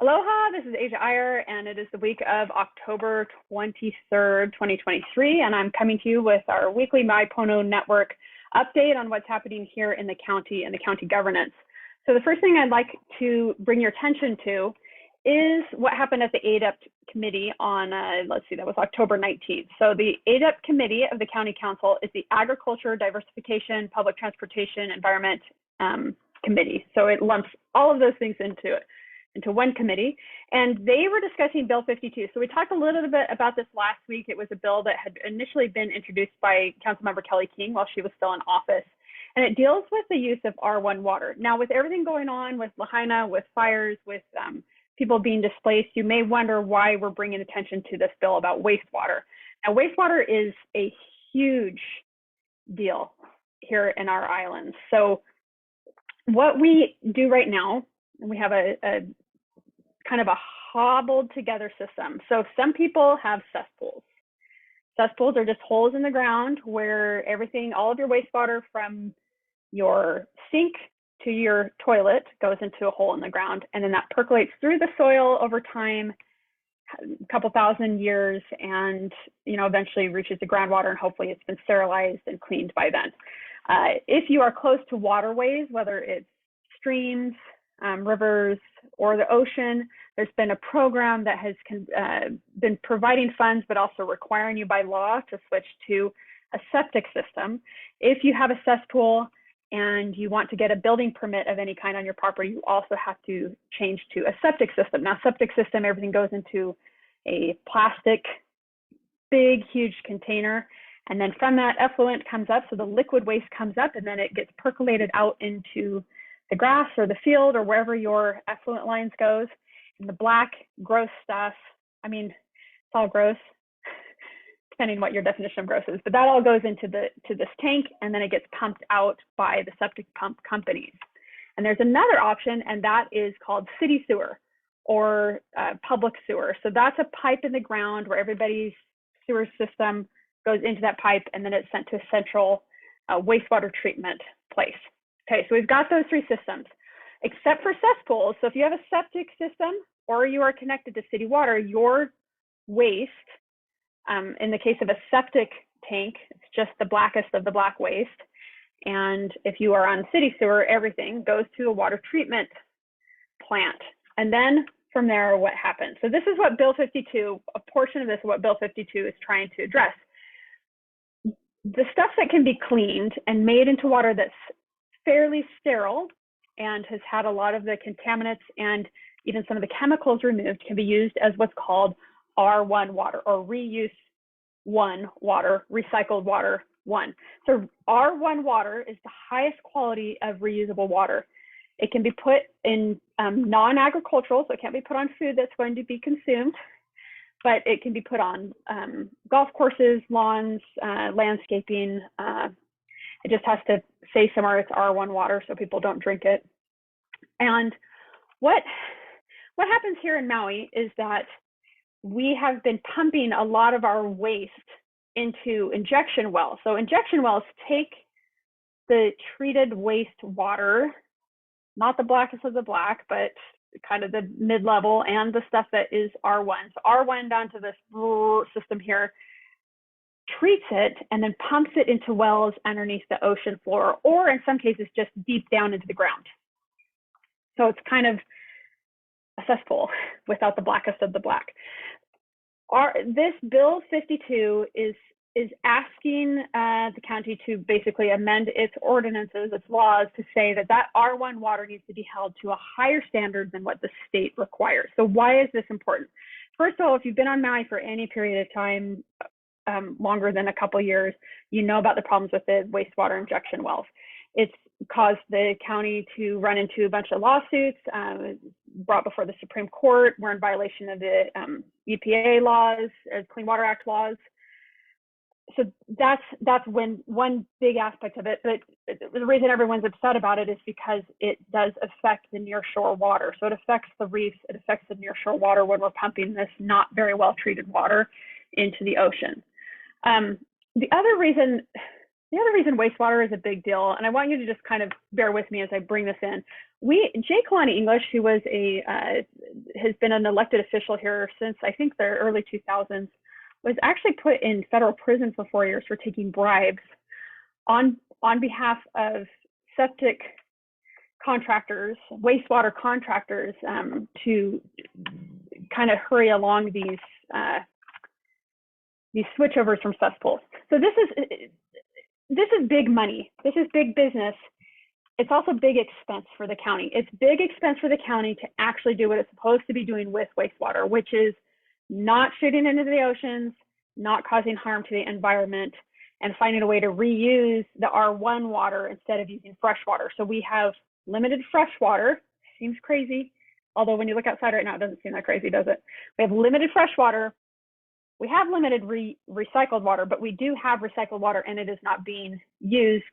Aloha, this is Aja Eyre, and it is the week of October 23rd, 2023, and I'm coming to you with our weekly Maui Pono Network update on what's happening here in the county and the county governance. So the first thing I'd like to bring your attention to is what happened at the ADEPT.committee on, that was October 19th. So the ADEPT.committee of the County Council is the Agriculture, Diversification, Public Transportation, Environment Committee. So it lumps all of those things into one committee, and they were discussing Bill 52. So we talked a little bit about this last week. It was a bill that had initially been introduced by Councilmember Kelly King while she was still in office, and it deals with the use of R1 water. Now, with everything going on with Lahaina, with fires, with people being displaced, you may wonder why we're bringing attention to this bill about wastewater. Now, wastewater is a huge deal here in our islands. So what we do right now, we have a kind of a hobbled together system. So some people have cesspools. Cesspools are just holes in the ground where everything, all of your wastewater from your sink to your toilet goes into a hole in the ground, and then that percolates through the soil over time, a couple thousand years, and eventually reaches the groundwater, and hopefully it's been sterilized and cleaned by then. If you are close to waterways, whether it's streams, rivers, or the ocean, there's been a program that has been providing funds, but also requiring you by law to switch to a septic system. If you have a cesspool and you want to get a building permit of any kind on your property, you also have to change to a septic system. Now, septic system, everything goes into a plastic, big, huge container. And then from that, effluent comes up. So the liquid waste comes up, and then it gets percolated out into the grass or the field or wherever your effluent lines goes. And the black, gross stuff, I mean, it's all gross, depending on what your definition of gross is, but that all goes into this tank, and then it gets pumped out by the septic pump companies. And there's another option, and that is called city sewer or public sewer. So that's a pipe in the ground where everybody's sewer system goes into that pipe, and then it's sent to a central wastewater treatment place. Okay, so we've got those three systems, except for cesspools. So if you have a septic system or you are connected to city water, your waste, in the case of a septic tank, it's just the blackest of the black waste. And if you are on city sewer, everything goes to a water treatment plant. And then from there, what happens? So this is what Bill 52, a portion of this is what Bill 52 is trying to address. The stuff that can be cleaned and made into water that's fairly sterile and has had a lot of the contaminants and even some of the chemicals removed can be used as what's called R1 water, or reuse one water, recycled water one. So R1 water is the highest quality of reusable water. It can be put in non-agricultural, so it can't be put on food that's going to be consumed, but it can be put on golf courses, lawns, landscaping. It just has to say somewhere it's R1 water so people don't drink it. And what happens here in Maui is that we have been pumping a lot of our waste into injection wells. So injection wells take the treated waste water, not the blackest of the black, but kind of the mid-level, and the stuff that is R1. So R1 down to this system here, treats it, and then pumps it into wells underneath the ocean floor, or in some cases just deep down into the ground. So it's kind of a cesspool without the blackest of the black. This Bill 52 is asking the county to basically amend its ordinances, its laws, to say that R1 water needs to be held to a higher standard than what the state requires. So why is this important? First of all, if you've been on Maui for any period of time, longer than a couple years, you know about the problems with the wastewater injection wells. It's caused the county to run into a bunch of lawsuits, brought before the Supreme Court. We're in violation of the EPA laws, Clean Water Act laws. So that's one big aspect of it. But the reason everyone's upset about it is because it does affect the nearshore water. So it affects the reefs, it affects the nearshore water when we're pumping this not very well treated water into the ocean. The other reason wastewater is a big deal, and I want you to just kind of bear with me as I bring this in. Jay Kalani English, who was has has been an elected official here since I think the early 2000s, was actually put in federal prison for 4 years for taking bribes on behalf of septic contractors, wastewater contractors, to kind of hurry along these switchovers from cesspools. So this is big money. This is big business. It's also big expense for the county. It's big expense for the county to actually do what it's supposed to be doing with wastewater, which is not shooting into the oceans, not causing harm to the environment, and finding a way to reuse the R1 water instead of using fresh water. So we have limited fresh water. Seems crazy, although when you look outside right now, it doesn't seem that crazy, does it? We have limited fresh water. We have limited recycled water, but we do have recycled water, and it is not being used.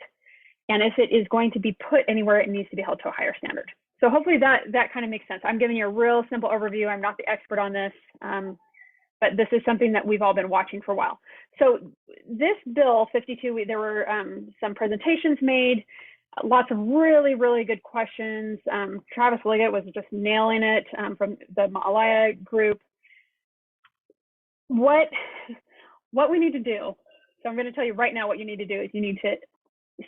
And if it is going to be put anywhere, it needs to be held to a higher standard. So hopefully that kind of makes sense. I'm giving you a real simple overview. I'm not the expert on this, but this is something that we've all been watching for a while. So this bill 52, there were some presentations made, lots of really, really good questions. Travis Liggett was just nailing it from the Maui group. What we need to do, so I'm going to tell you right now what you need to do is you need to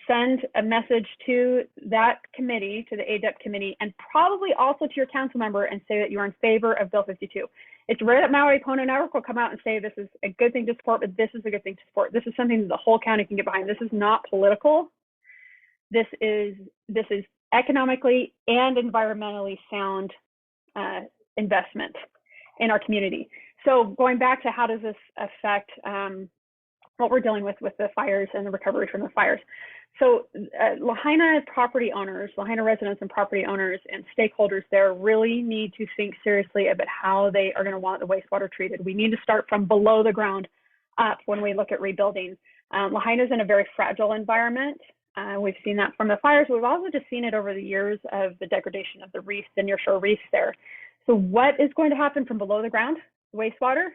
send a message to that committee, to the ADEPT committee, and probably also to your council member and say that you are in favor of Bill 52. It's rare that Maui Pono Network will come out and say this is a good thing to support, but this is a good thing to support. This is something that the whole county can get behind. This is not political. This is economically and environmentally sound investment in our community. So going back to how does this affect what we're dealing with the fires and the recovery from the fires. So Lahaina property owners, Lahaina residents and property owners and stakeholders there really need to think seriously about how they are going to want the wastewater treated. We need to start from below the ground up when we look at rebuilding. Lahaina is in a very fragile environment. We've seen that from the fires. We've also just seen it over the years of the degradation of the reefs, the nearshore reefs there. So what is going to happen from below the ground, wastewater,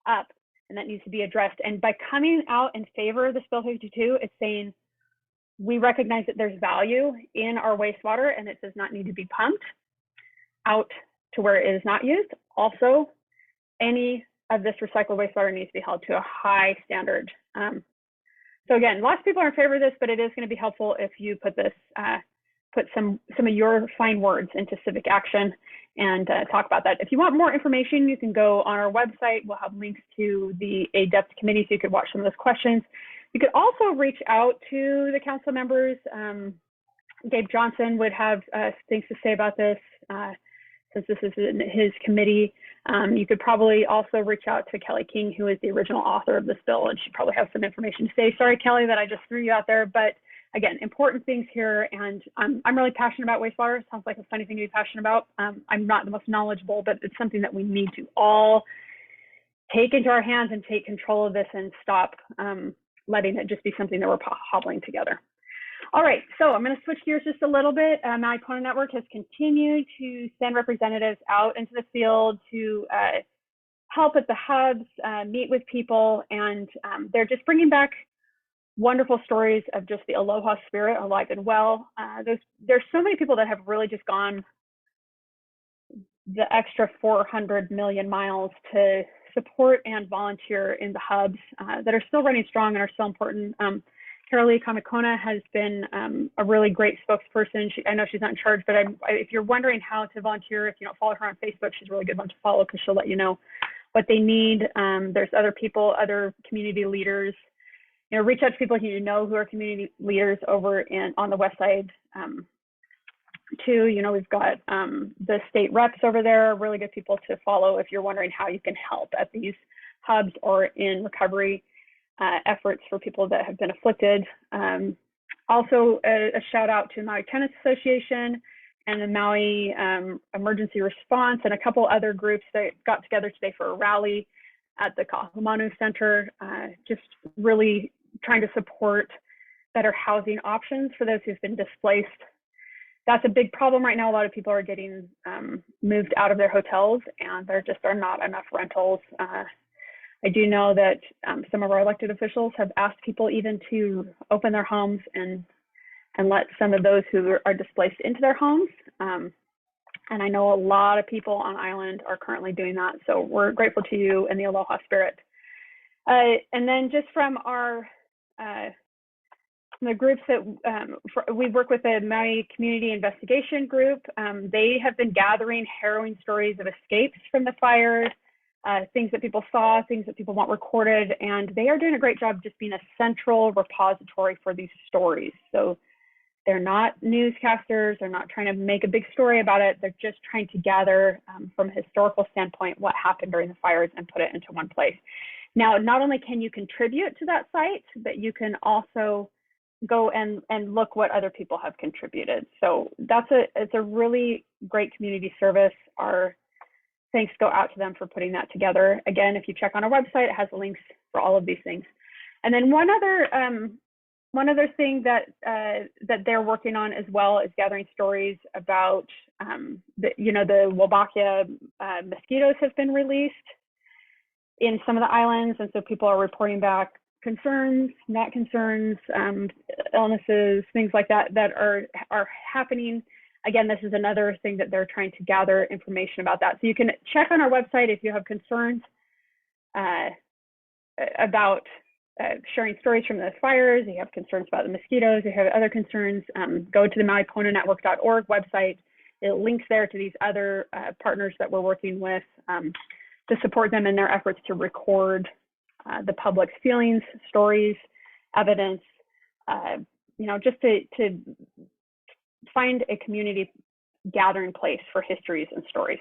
up? And that needs to be addressed. And by coming out in favor of this Bill 52, it's saying we recognize that there's value in our wastewater and it does not need to be pumped out to where it is not used. Also, any of this recycled wastewater needs to be held to a high standard. So again, lots of people are in favor of this, but it is going to be helpful if you put this, put some of your fine words into civic action and talk about that. If you want more information, you can go on our website. We'll have links to the ADEPT committee so you could watch some of those questions. You could also reach out to the council members. Gabe Johnson would have things to say about this since this is in his committee. You could probably also reach out to Kelly King, who is the original author of this bill, and she probably has some information to say. Sorry, Kelly, that I just threw you out there, but again, important things here, and I'm really passionate about wastewater. Sounds like a funny thing to be passionate about. I'm not the most knowledgeable, but it's something that we need to all take into our hands and take control of this and stop letting it just be something that we're hobbling together. All right, so I'm going to switch gears just a little bit. Maui Pono Network has continued to send representatives out into the field to help at the hubs, meet with people, and they're just bringing back wonderful stories of just the Aloha spirit, alive and well. There's so many people that have really just gone the extra 400 million miles to support and volunteer in the hubs that are still running strong and are so important. Carolee Kamikona has been a really great spokesperson. I know she's not in charge, but if you're wondering how to volunteer, if you don't follow her on Facebook, she's a really good one to follow because she'll let you know what they need. There's other people, other community leaders. Reach out to people you know who are community leaders over on the west side too. We've got the state reps over there, really good people to follow if you're wondering how you can help at these hubs or in recovery efforts for people that have been afflicted. Also, a shout out to Maui Tennis Association and the Maui Emergency Response and a couple other groups that got together today for a rally at the Kahumanu Center, just really trying to support better housing options for those who've been displaced. That's a big problem right now. A lot of people are getting moved out of their hotels and there just are not enough rentals. I do know that some of our elected officials have asked people even to open their homes and let some of those who are displaced into their homes. And I know a lot of people on island are currently doing that. So we're grateful to you and the Aloha spirit. And then just from our the groups that we work with, the Maui Community Investigation Group, they have been gathering harrowing stories of escapes from the fires, things that people saw, things that people want recorded, and they are doing a great job just being a central repository for these stories. So they're not newscasters, they're not trying to make a big story about it, they're just trying to gather from a historical standpoint what happened during the fires and put it into one place. Now, not only can you contribute to that site, but you can also go and look what other people have contributed. So it's a really great community service. Our thanks go out to them for putting that together. Again, if you check on our website, it has links for all of these things. And then one other thing that they're working on as well is gathering stories about the Wolbachia mosquitoes have been released in some of the islands, and so people are reporting back concerns, not concerns, illnesses, things like that are happening. Again, this is another thing that they're trying to gather information about that. So you can check on our website if you have concerns about sharing stories from the fires, you have concerns about the mosquitoes, you have other concerns, go to the Maui Pono Network.org website. It links there to these other partners that we're working with to support them in their efforts to record the public's feelings, stories, evidence, just to find a community gathering place for histories and stories.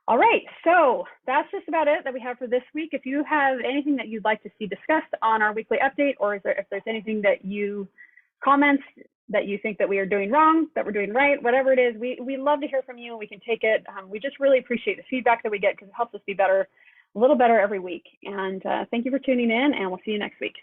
All right, so that's just about it that we have for this week. If you have anything that you'd like to see discussed on our weekly update, or if there's anything that comments that you think that we are doing wrong, that we're doing right, whatever it is, we love to hear from you. We can take it. We just really appreciate the feedback that we get because it helps us be better, a little better every week. And thank you for tuning in, and we'll see you next week.